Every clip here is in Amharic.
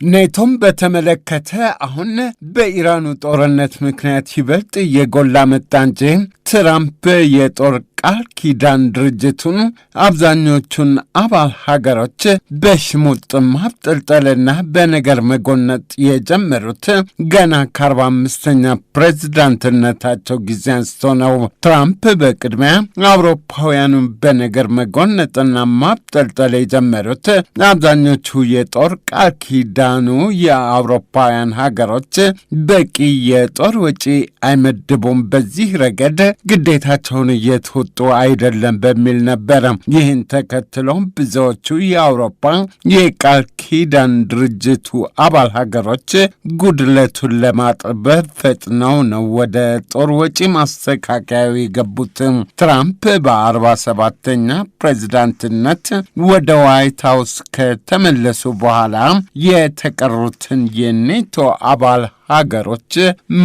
ኔቶም በተመለከተ አሁን በኢራኑ ጦርነት ምክንያት ይበልጥ የጎላ መጣ እንጂ ትራምፕ የጦር ቃል ኪዳን ድርጅቱን አብዛኞቹን አባል ሀገሮች በሽሙጥ ማብጠልጠልና በነገር መጎነጥ የጀመሩት ገና ከ45ኛ ፕሬዝዳንትነታቸው ጊዜ አንስቶ ነው። ትራምፕ በቅድሚያ አውሮፓውያኑን በነገር መጎነጥና ማብጠልጠል የጀመሩት አብዛኞቹ የጦር ቃል ኪዳኑ የአውሮፓውያን ሀገሮች በቂ የጦር ወጪ አይመድቡም፣ በዚህ ረገድ ግዴታቸውን እየተወጡ አይደለም በሚል ነበረ። ይህን ተከትሎም ብዙዎቹ የአውሮፓ የቃል ኪዳን ድርጅቱ አባል ሀገሮች ጉድለቱን ለማጥበብ ፈጥነው ነው ወደ ጦር ወጪ ማስተካከያው የገቡት። ትራምፕ በ47ኛ ፕሬዝዳንትነት ወደ ዋይት ሀውስ ከተመለሱ በኋላ የተቀሩትን የኔቶ አባል ሀገሮች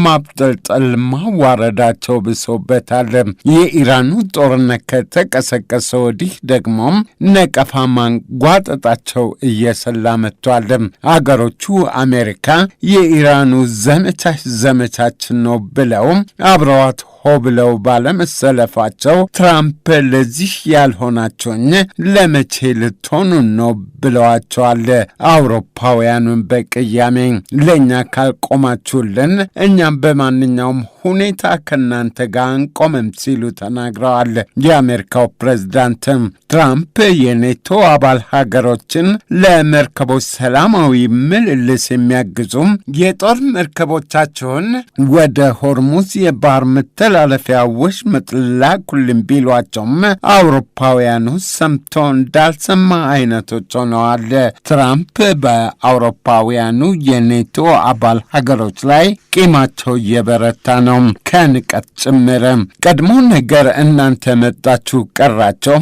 ማብጠልጠል ማዋረዳቸው ብሶበታል። የኢራኑ ጦርነት ከተቀሰቀሰ ወዲህ ደግሞ ነቀፋ ማንጓጠጣቸው እየሰላ መጥቷል። አገሮቹ አሜሪካ የኢራኑ ዘመቻችን ነው ብለው አብረዋት ሆ ብለው ባለመሰለፋቸው ትራምፕ ለዚህ ያልሆናቸውኝ ለመቼ ልትሆኑ ነው ብለዋቸዋል። አውሮፓውያኑን በቅያሜ ለእኛ ካልቆማችሁልን እኛም በማንኛውም ሁኔታ ከእናንተ ጋር አንቆምም ሲሉ ተናግረዋል። የአሜሪካው ፕሬዝዳንት ትራምፕ የኔቶ አባል ሀገሮችን ለመርከቦች ሰላማዊ ምልልስ የሚያግዙ የጦር መርከቦቻቸውን ወደ ሆርሙዝ የባህር መተላለፊያ ወሽመጥ ላኩልን ቢሏቸውም አውሮፓውያኑ ሰምቶ እንዳልሰማ አይነቶች ሆነዋል። ትራምፕ በአውሮፓውያኑ የኔቶ አባል ሀገሮች ላይ ቂማቸው እየበረታ ነው፣ ከንቀት ጭምር። ቀድሞ ነገር እናንተ መጣችሁ ቀራቸው፣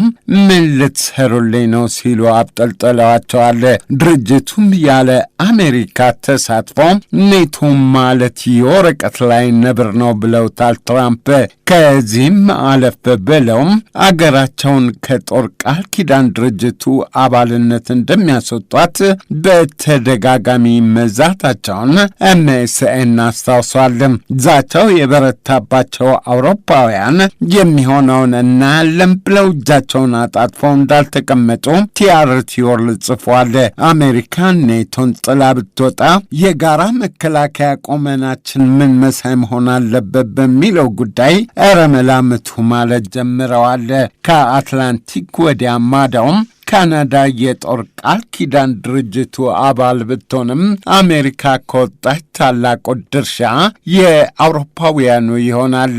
ምን ልትሰሩልኝ ነው ሲሉ አብጠልጥለዋቸዋል። ድርጅቱም ያለ አሜሪካ ተሳትፎ ኔቶ ማለት የወረቀት ላይ ነብር ነው ብለውታል ትራምፕ። ከዚህም አለፍ ብለውም አገራቸውን ከጦር ቃል ኪዳን ድርጅቱ አባልነት እንደሚያስወጧት በተደጋጋሚ መዛታቸውን ኤምኤስኤን አስታውሷል። ዛቻው የበረታባቸው አውሮፓውያን የሚሆነውን እናያለን ብለው እጃቸውን አጣጥፈው እንዳልተቀመጡ ቲአርቲ ወርልድ ጽፏል። አሜሪካ ኔቶን ጥላ ብትወጣ የጋራ መከላከያ ቁመናችን ምን መሳይ መሆን አለበት በሚለው ጉዳይ ረመላምቱ ማለት ጀምረዋል። ከአትላንቲክ ወዲያ ማዳውም ካናዳ የጦር ቃል ኪዳን ድርጅቱ አባል ብትሆንም አሜሪካ ከወጣች ታላቁ ድርሻ የአውሮፓውያኑ ይሆናል።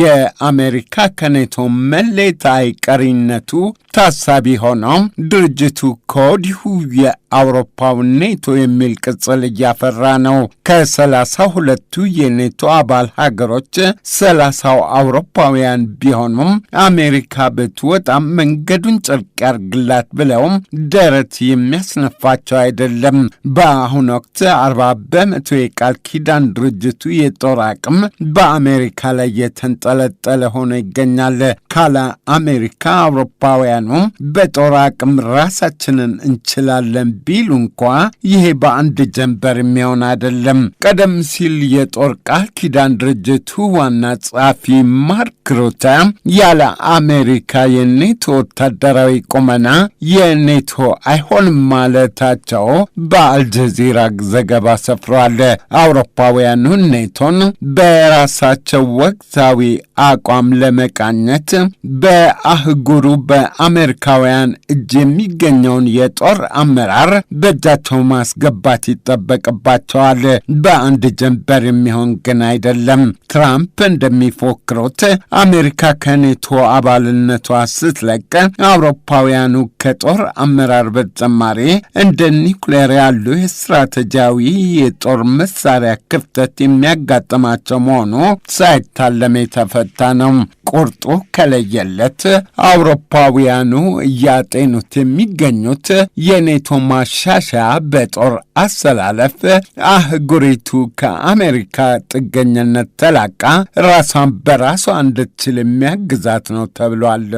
የአሜሪካ ከኔቶ መለየት አይቀሪነቱ ታሳቢ ሆነው ድርጅቱ ከወዲሁ የአውሮፓው ኔቶ የሚል ቅጽል እያፈራ ነው። ከ32ቱ የኔቶ አባል ሀገሮች 30ው አውሮፓውያን ቢሆኑም አሜሪካ ብትወጣም መንገዱን ጨርቅ ያርግላት ብለውም ደረት የሚያስነፋቸው አይደለም። በአሁኑ ወቅት 40 በመቶ የቃል ኪዳን ድርጅቱ የጦር አቅም በአሜሪካ ላይ የተንጠለጠለ ሆኖ ይገኛል። ካለ አሜሪካ አውሮፓውያኑ በጦር አቅም ራሳችንን እንችላለን ቢሉ እንኳ ይሄ በአንድ ጀንበር የሚሆን አይደለም። ቀደም ሲል የጦር ቃል ኪዳን ድርጅቱ ዋና ጸሐፊ ማርክ ሩተ ያለ አሜሪካ የኔቶ ወታደራዊ ቁመና የኔቶ አይሆንም ማለታቸው በአልጀዚራ ዘገባ ሰፍሯል። አውሮፓውያኑ ኔቶን በራሳቸው ወቅታዊ አቋም ለመቃኘት በአህጉሩ በአሜሪካውያን እጅ የሚገኘውን የጦር አመራር በእጃቸው ማስገባት ይጠበቅባቸዋል። በአንድ ጀንበር የሚሆን ግን አይደለም። ትራምፕ እንደሚፎክሩት አሜሪካ ከኔቶ አባልነቷ ስትለቅ አውሮፓውያኑ ከጦር አመራር በተጨማሪ እንደ ኒውክሌር ያሉ የስትራቴጂያዊ የጦር መሳሪያ ክፍተት የሚያጋጥማቸው መሆኑ ሳይታለም የተፈታ ነው። ቁርጡ ከለየለት አውሮፓውያኑ እያጤኑት የሚገኙት የኔቶ ማሻሻያ በጦር አሰላለፍ አህጉሪቱ ከአሜሪካ ጥገኝነት ተላቃ ራሷን በራሷ እንድትችል የሚያግዛት ነው ተብሏል።